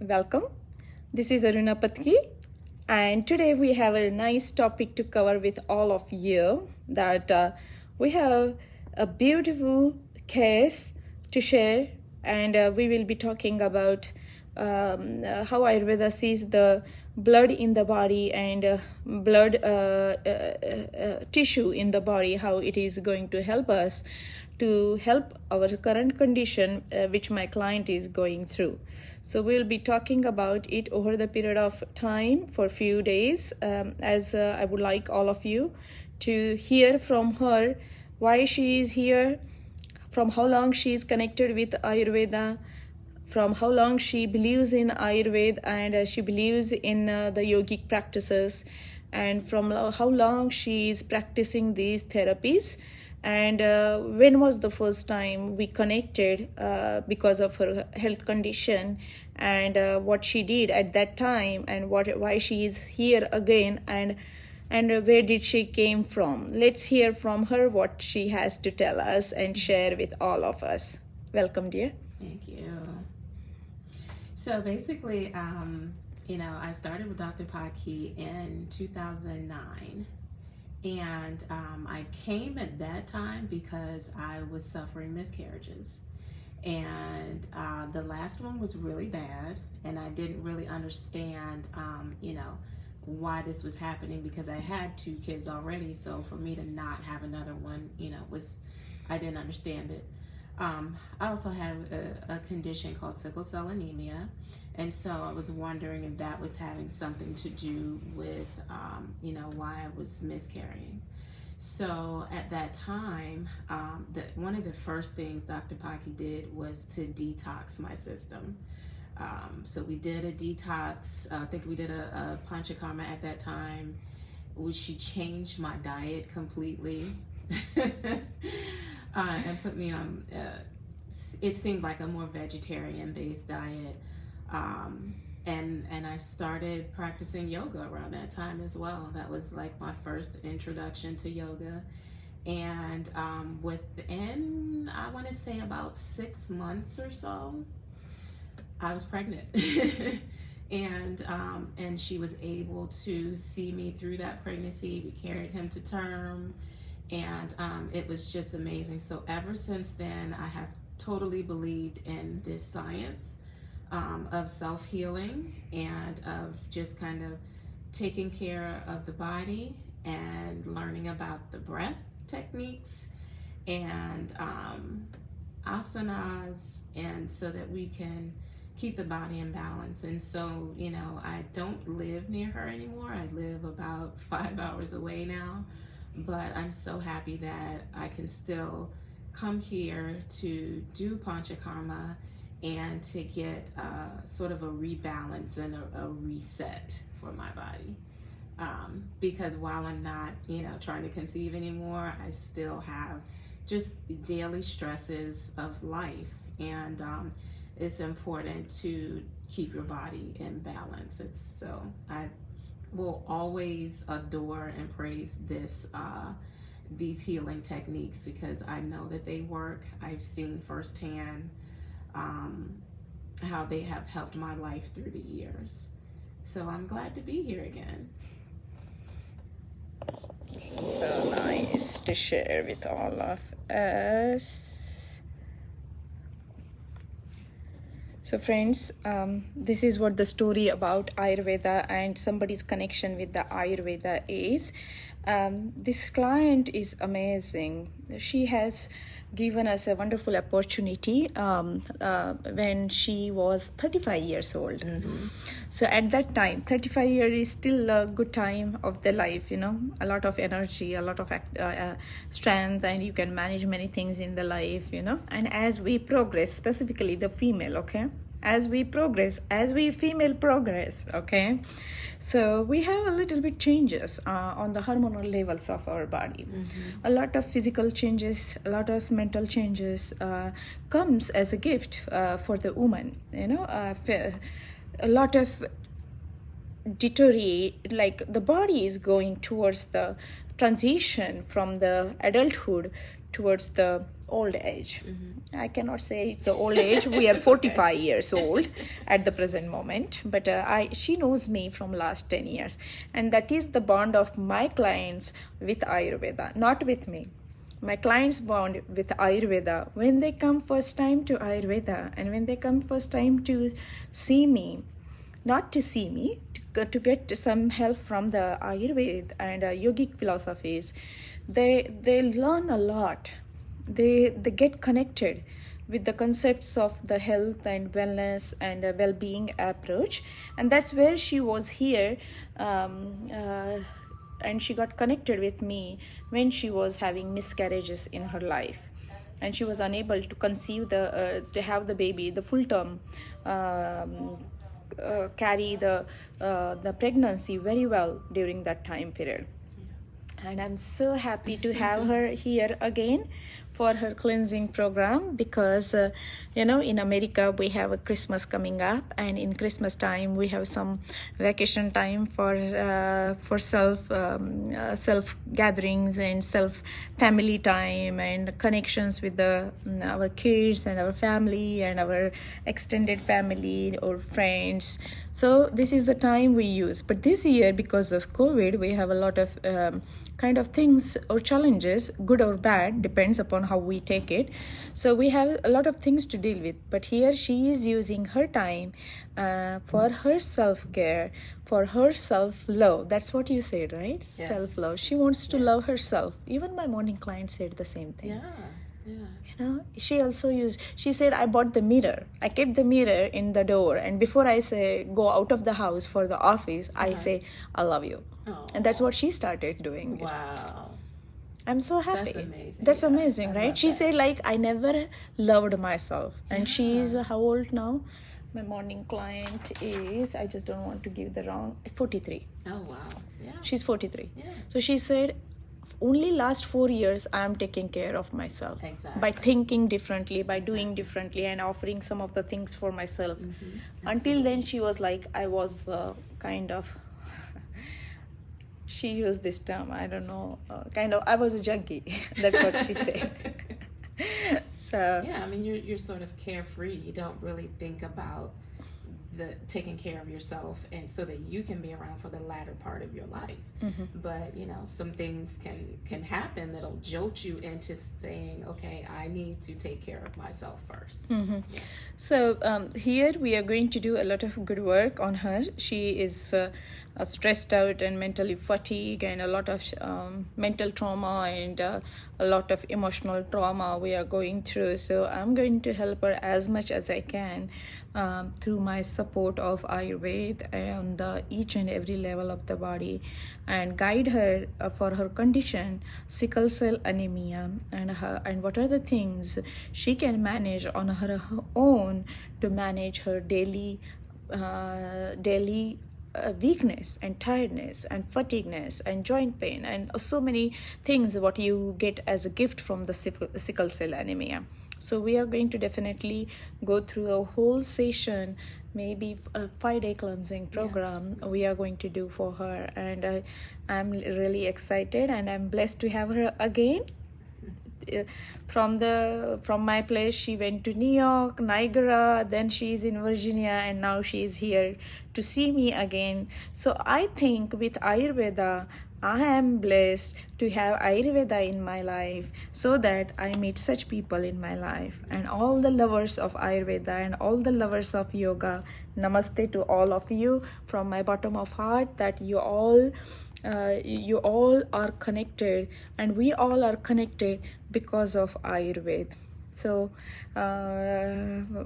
Welcome. This is Aruna Patki, and today we have a nice topic to cover with all of you. That we have a beautiful case to share, and we will be talking about how Ayurveda sees the blood in the body and blood tissue in the body, how it is going to help us to help our current condition which my client is going through. So we'll be talking about it over the period of time for a few days, as I would like all of you to hear from her why she is here, from how long she is connected with Ayurveda, from how long she believes in Ayurveda and she believes in the yogic practices, and from how long she is practicing these therapies, and when was the first time we connected because of her health condition, and what she did at that time, and why she is here again, and where did she came from. Let's hear from her what she has to tell us and share with all of us. Welcome, dear. Thank you. So basically, I started with Dr. Patki in 2009. And I came at that time because I was suffering miscarriages. And the last one was really bad. And I didn't really understand, why this was happening, because I had 2 kids already. So for me to not have another one, I didn't understand it. I also have a condition called sickle cell anemia, and so I was wondering if that was having something to do with, why I was miscarrying. So at that time, one of the first things Dr. Patki did was to detox my system. So we did a detox. I think we did a panchakarma at that time, which she changed my diet completely. And put me on, it seemed like a more vegetarian-based diet. And I started practicing yoga around that time as well. That was like my first introduction to yoga. And within, I want to say about 6 months or so, I was pregnant. And she was able to see me through that pregnancy. We carried him to term. And it was just amazing. So ever since then, I have totally believed in this science of self-healing and of just kind of taking care of the body and learning about the breath techniques and asanas, and so that we can keep the body in balance. And so, I don't live near her anymore. I live about 5 hours away now. But I'm so happy that I can still come here to do panchakarma and to get sort of a rebalance and a reset for my body. Because while I'm not, trying to conceive anymore, I still have just daily stresses of life. And it's important to keep your body in balance. I will always adore and praise these healing techniques, because I know that they work. I've seen firsthand how they have helped my life through the years. So I'm glad to be here again. This is so nice to share with all of us. So friends, this is what the story about Ayurveda and somebody's connection with the Ayurveda is. This client is amazing. She has given us a wonderful opportunity when she was 35 years old. Mm-hmm. So at that time, 35 years is still a good time of the life, a lot of energy, a lot of strength, and you can manage many things in the life, And as we progress, specifically the female, okay? As we female progress, okay? So we have a little bit changes on the hormonal levels of our body. Mm-hmm. A lot of physical changes, a lot of mental changes comes as a gift for the woman, a lot of deteriorate, like the body is going towards the transition from the adulthood towards the old age. I cannot say it's an old age. We are 45 years old at the present moment, but she knows me from last 10 years, and that is the bond of my clients with Ayurveda, not with me. My clients bond with Ayurveda when they come first time to Ayurveda, and when they come first time to see me, not to see me, to get some help from the Ayurveda and yogic philosophies. They learn a lot. They get connected with the concepts of the health and wellness and well-being approach, and that's where she was here, and she got connected with me when she was having miscarriages in her life, and she was unable to conceive to have the baby the full term, carry the pregnancy very well during that time period. And I'm so happy to have her here again for her cleansing program, because in America we have a Christmas coming up, and in Christmas time we have some vacation time for self gatherings and self family time and connections with our kids and our family and our extended family or friends. So this is the time we use. But this year, because of COVID, we have a lot of kind of things or challenges, good or bad, depends upon how we take it. So we have a lot of things to deal with. But here she is using her time for her self-care, for her self-love. That's what you said, right? Yes. Self-love. She wants to love herself. Even my morning client said the same thing. Yeah. She said, I bought the mirror. I kept the mirror in the door, and before I say go out of the house for the office, I say, I love you. Oh. And that's what she started doing. Wow. I'm so happy. That's amazing. That's Yeah, amazing, I right? love She that. said, I never loved myself. And she's how old now? My morning client is, I just don't want to give the wrong, 43. Oh, wow. Yeah. She's 43. Yeah. So she said, only last 4 years I am taking care of myself. Exactly. By thinking differently, by doing differently, and offering some of the things for myself. Until then, she was like, I was kind of, she used this term, I don't know, I was a junkie. That's what she said. So Yeah, I mean, you're sort of carefree. You don't really think about taking care of yourself, and so that you can be around for the latter part of your life. But some things can happen that'll jolt you into saying, okay, I need to take care of myself first. So here we are going to do a lot of good work on her. She is stressed out and mentally fatigued, and a lot of mental trauma and a lot of emotional trauma we are going through. So I'm going to help her as much as I can through my support of Ayurveda on each and every level of the body, and guide her for her condition, sickle cell anemia, and what are the things she can manage on her own to manage her daily weakness and tiredness and fatigueness and joint pain and so many things what you get as a gift from the sickle cell anemia. So we are going to definitely go through a whole session, maybe a 5-day cleansing program. Yes. We are going to do for her, and I'm really excited, and I'm blessed to have her again. From my place, she went to New York, Niagara, then she's in Virginia, and now she's here to see me again. So I think with Ayurveda, I am blessed to have Ayurveda in my life, so that I meet such people in my life, and all the lovers of Ayurveda and all the lovers of yoga. Namaste to all of you from my bottom of heart, that you all are connected, and we all are connected because of Ayurveda. So let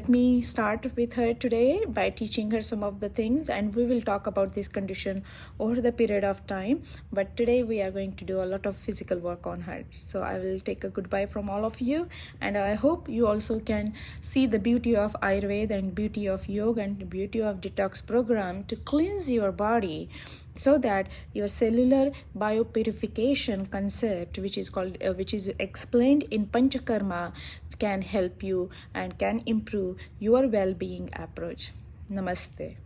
me start with her today by teaching her some of the things, and we will talk about this condition over the period of time. But today we are going to do a lot of physical work on her. So I will take a goodbye from all of you, and I hope you also can see the beauty of Ayurveda and beauty of yoga and the beauty of detox program to cleanse your body, so that your cellular biopurification concept, which is explained in Panchakarma, can help you and can improve your well-being approach. Namaste.